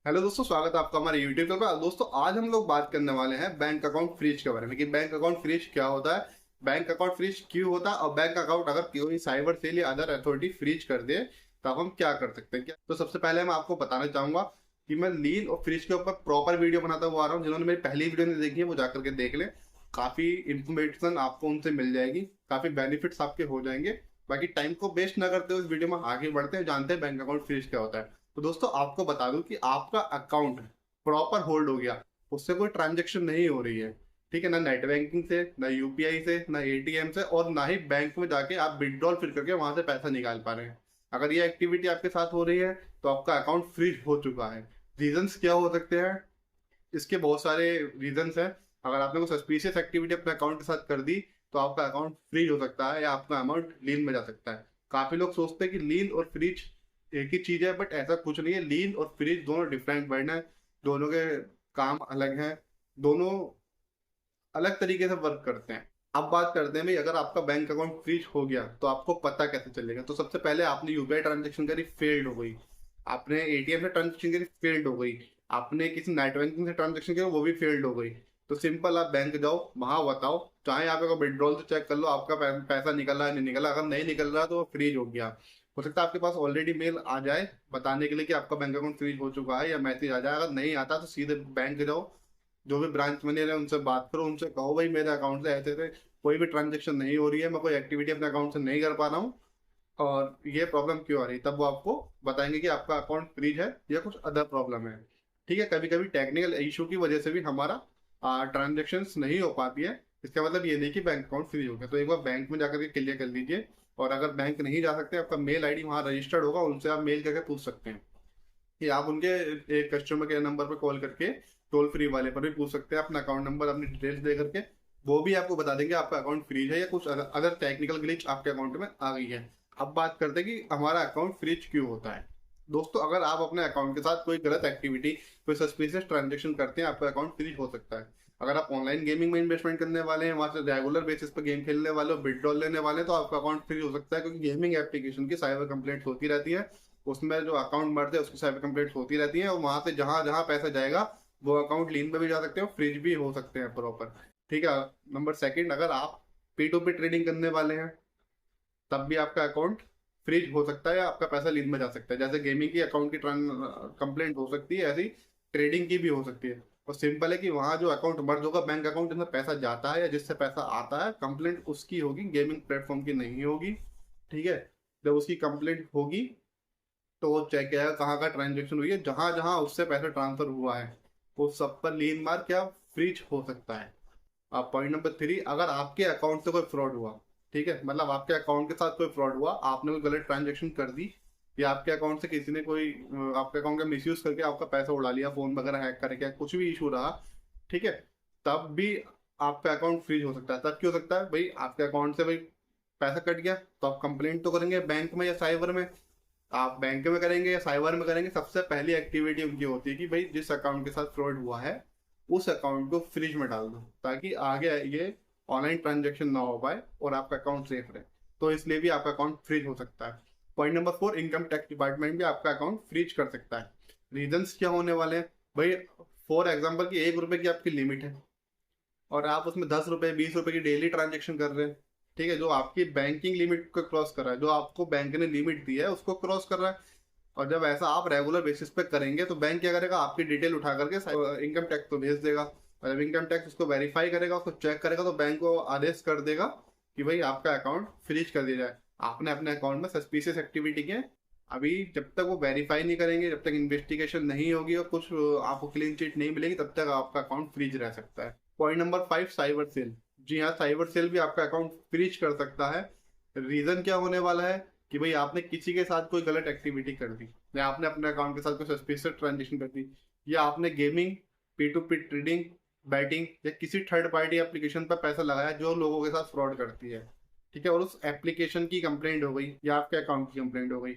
Hello दोस्तों, स्वागत है आपका हमारे यूट्यूब चैनल पर। दोस्तों आज हम लोग बात करने वाले हैं बैंक अकाउंट फ्रीज के बारे में कि बैंक अकाउंट फ्रीज क्या होता है, बैंक अकाउंट फ्रीज क्यों होता है और बैंक अकाउंट अगर कोई साइबर सेल या अदर अथॉरिटी फ्रीज कर दे तो अब हम क्या कर सकते हैं। क्या तो सबसे पहले मैं आपको बताना चाहूंगा कि मैं लीन और फ्रीज के ऊपर प्रॉपर वीडियो बनाता हुआ आ रहा हूँ। जिन्होंने मेरी पहली वीडियो नहीं देखी है वो जाकर के देख ले। काफी इंफॉर्मेशन आपको उनसे मिल जाएगी, काफी बेनिफिट्स आपके हो जाएंगे। बाकी टाइम को वेस्ट ना करते हुए इस वीडियो में आगे बढ़ते हैं, जानते हैं बैंक अकाउंट फ्रीज क्या होता है। तो दोस्तों आपको बता दूं कि आपका अकाउंट प्रॉपर होल्ड हो गया, उससे कोई ट्रांजेक्शन नहीं हो रही है, ठीक है, ना नेट बैंकिंग से, ना यूपीआई से, ना एटीएम से, और ना ही बैंक में जाके आप विड्रॉल फिर करके वहां से पैसा निकाल पा रहे हैं। अगर ये एक्टिविटी आपके साथ हो रही है तो आपका अकाउंट फ्रीज हो चुका है। रीजंस क्या हो सकते हैं? इसके बहुत सारे रीजंस हैं। अगर आपने कोई सस्पिशियस एक्टिविटी अपने अकाउंट के साथ कर दी तो आपका अकाउंट फ्रीज हो सकता है या आपका अमाउंट लीन में जा सकता है। काफी लोग सोचते हैं कि लीन और फ्रीज एक ही चीज है, बट ऐसा कुछ नहीं है। लीन और फ्रीज दोनों डिफरेंट वर्ड है, दोनों के काम अलग हैं, दोनों अलग तरीके से वर्क करते हैं। अब बात करते हैं भाई, अगर आपका बैंक अकाउंट फ्रीज हो गया तो आपको पता कैसे चलेगा। तो सबसे पहले आपने यूपीआई ट्रांजेक्शन करी, फेल्ड हो गई। आपने एटीएम से ट्रांजेक्शन करी, फेल्ड हो गई। आपने किसी नेट बैंकिंग से ट्रांजेक्शन किया, वो भी फेल्ड हो गई। तो सिंपल, आप बैंक जाओ, वहां बताओ, चाहे आप एक विड्रॉल से चेक कर लो आपका पैसा निकल रहा है नहीं निकला। अगर नहीं निकल रहा तो वो फ्रीज हो गया। हो सकता है आपके पास ऑलरेडी मेल आ जाए बताने के लिए कि आपका बैंक अकाउंट फ्रीज हो चुका है, या मैसेज आ जाए। अगर नहीं आता तो सीधे बैंक जाओ, जो भी ब्रांच मैनेजर है उनसे बात करो, उनसे कहो भाई मेरे अकाउंट से ऐसे थे, कोई भी ट्रांजेक्शन नहीं हो रही है, मैं कोई एक्टिविटी अपने अकाउंट से नहीं कर पा रहा हूँ और ये प्रॉब्लम क्यों आ रही है। तब वो आपको बताएंगे कि आपका अकाउंट फ्रीज है या कुछ अदर प्रॉब्लम है। ठीक है, कभी कभी टेक्निकल इशू की वजह से भी हमारा ट्रांजेक्शन नहीं हो पाती है। इसका मतलब ये नहीं कि बैंक अकाउंट फ्रीज हो गया। तो एक बार बैंक में जाकर के क्लियर कर लीजिए। और अगर बैंक नहीं जा सकते, आपका मेल आईडी वहाँ रजिस्टर्ड होगा, उनसे आप मेल करके पूछ सकते हैं कि आप उनके एक कस्टमर केयर नंबर पर कॉल करके, टोल फ्री वाले पर भी पूछ सकते हैं अपना अकाउंट नंबर, अपनी डिटेल्स दे करके। वो भी आपको बता देंगे आपका अकाउंट फ्रीज है या कुछ अदर टेक्निकल ग्लिच आपके अकाउंट में आ गई है। अब बात करते हैं कि हमारा अकाउंट फ्रीज क्यों होता है। दोस्तों अगर आप अपने अकाउंट के साथ कोई गलत एक्टिविटी, कोई सस्पिशियस ट्रांजेक्शन करते हैं, आपका अकाउंट फ्रीज हो सकता है। अगर आप ऑनलाइन गेमिंग में इन्वेस्टमेंट करने वाले हैं, वहां से रेगुलर बेसिस पर गेम खेलने वाले हो, विड्रॉल लेने वाले हैं, तो आपका अकाउंट फ्रीज हो सकता है। क्योंकि गेमिंग एप्लीकेशन की साइबर कंप्लेंट होती रहती है, उसमें जो अकाउंट मर्ज है उसकी साइबर कंप्लेंट होती रहती है, और वहां से जहां जहां पैसा जाएगा वो अकाउंट लीन में भी जा सकते हैं, फ्रीज भी हो सकते हैं प्रॉपर। ठीक है। नंबर सेकंड, अगर आप पी टू पी ट्रेडिंग करने वाले हैं तब भी आपका अकाउंट फ्रीज हो सकता है या आपका पैसा लीन में जा सकता है। जैसे गेमिंग की अकाउंट की कंप्लेंट हो सकती है, ऐसी ट्रेडिंग की भी हो सकती है। और सिंपल है कि वहां जो अकाउंट मर्ज होगा, बैंक अकाउंट जिसमें पैसा जाता है या जिससे पैसा आता है, कंप्लेंट उसकी होगी, गेमिंग प्लेटफॉर्म की नहीं होगी। ठीक है। जब उसकी कंप्लेंट होगी तो वो चेक किया कहाँ का ट्रांजेक्शन हुई है, जहां जहां उससे पैसा ट्रांसफर हुआ है वो सब पर लीन मार क्या फ्रीज हो सकता है। अब पॉइंट नंबर थ्री, अगर आपके अकाउंट से कोई फ्रॉड हुआ, ठीक है, मतलब आपके अकाउंट के साथ कोई फ्रॉड हुआ, आपने कोई गलत ट्रांजेक्शन कर दी, या आपके अकाउंट से किसी ने कोई आपके अकाउंट का मिसयूज करके आपका पैसा उड़ा लिया, फोन वगैरह हैक करके, कुछ भी इशू रहा, ठीक है, तब भी आपका अकाउंट फ्रीज हो सकता है। तब क्यों हो सकता है भाई? आपके अकाउंट से भाई पैसा कट गया तो आप कंप्लेंट तो करेंगे बैंक में या साइबर में। आप बैंक में करेंगे या साइबर में करेंगे, सबसे पहली एक्टिविटी उनकी होती है कि भाई जिस अकाउंट के साथ फ्रॉड हुआ है उस अकाउंट को फ्रीज में डाल दो, ताकि आगे ये ऑनलाइन ट्रांजेक्शन ना हो पाए और आपका अकाउंट सेफ रहे। तो इसलिए भी आपका अकाउंट फ्रीज हो सकता है। Point number four, income tax department भी आपका अकाउंट फ्रीज कर सकता है। रीजंस क्या होने वाले हैं भाई? फॉर एग्जाम्पल की 1 रुपए की आपकी लिमिट है और आप उसमें 10 रुपए 20 रुपए की डेली ट्रांजेक्शन कर रहे हैं, ठीक है, जो आपकी बैंकिंग लिमिट को क्रॉस कर रहा है, जो आपको बैंक ने लिमिट दी है उसको क्रॉस कर रहा है। और जब ऐसा आप रेगुलर बेसिस पे करेंगे तो बैंक क्या करेगा, आपकी डिटेल उठा करके इनकम टैक्स को भेज देगा। और जब इनकम टैक्स उसको वेरीफाई करेगा, उसको चेक करेगा, तो बैंक को आदेश कर देगा कि भाई आपका अकाउंट फ्रीज कर दिया जाए। आपने अपने अकाउंट में सस्पिशियस एक्टिविटी की है, अभी जब तक वो वेरीफाई नहीं करेंगे, जब तक इन्वेस्टिगेशन नहीं होगी और कुछ आपको क्लीन चिट नहीं मिलेगी, तब तक आपका अकाउंट फ्रीज रह सकता है। Point number five, cyber cell. जी हाँ, साइबर सेल भी आपका अकाउंट फ्रीज कर सकता है। रीजन क्या होने वाला है कि भाई आपने किसी के साथ कोई गलत एक्टिविटी कर दी, या आपने अपने अकाउंट के साथ कोई सस्पिशियस ट्रांजेक्शन कर दी, या आपने gaming, P to P trading, betting या किसी थर्ड पार्टी एप्लीकेशन पर पैसा लगाया जो लोगों के साथ फ्रॉड करती है, ठीक है, और उस एप्लीकेशन की कंप्लेंट हो गई या आपके अकाउंट की कंप्लेंट हो गई,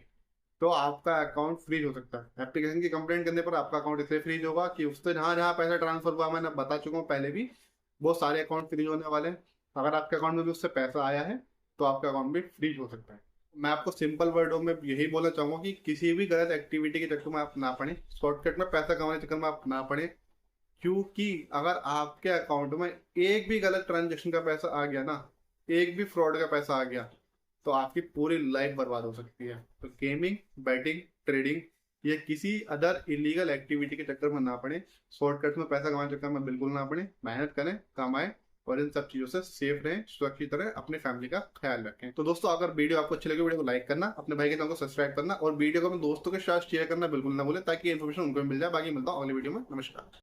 तो आपका अकाउंट फ्रीज हो सकता है। एप्लीकेशन की कंप्लेंट करने पर आपका अकाउंट इसलिए फ्रीज होगा कि उससे जहां जहां पैसा ट्रांसफर हुआ, मैंने बता चुका हूँ पहले भी, वो सारे अकाउंट फ्रीज होने वाले हैं। अगर आपके अकाउंट में भी उससे पैसा आया है तो आपका अकाउंट भी फ्रीज हो सकता है। मैं आपको सिंपल वर्डों में यही बोलना चाहूंगा कि किसी भी गलत एक्टिविटी के चक्कर में आप ना पड़े, शॉर्टकट में पैसा कमाने के चक्कर में आप ना पड़े। क्योंकि अगर आपके अकाउंट में एक भी गलत ट्रांजेक्शन का पैसा आ गया ना, एक भी फ्रॉड का पैसा आ गया, तो आपकी पूरी लाइफ बर्बाद हो सकती है। तो गेमिंग, बैटिंग, ट्रेडिंग या किसी अदर इलीगल एक्टिविटी के चक्कर में ना पड़े, शॉर्टकट में पैसा कमाने के चक्कर में बिल्कुल ना पड़े। मेहनत करें, कमाएं और इन सब चीजों से सेफ रहें, सुरक्षित रहें, अपने फैमिली का ख्याल रखें। तो दोस्तों, अगर वीडियो आपको अच्छी लगे, वीडियो को लाइक करना, अपने भाई के चैनल को सब्सक्राइब करना और वीडियो को अपने दोस्तों के साथ शेयर करना बिल्कुल ना भूलें, ताकि इन्फॉर्मेशन उनको भी मिल जाए। बाकी मिलता हूँ अगली वीडियो में। नमस्कार।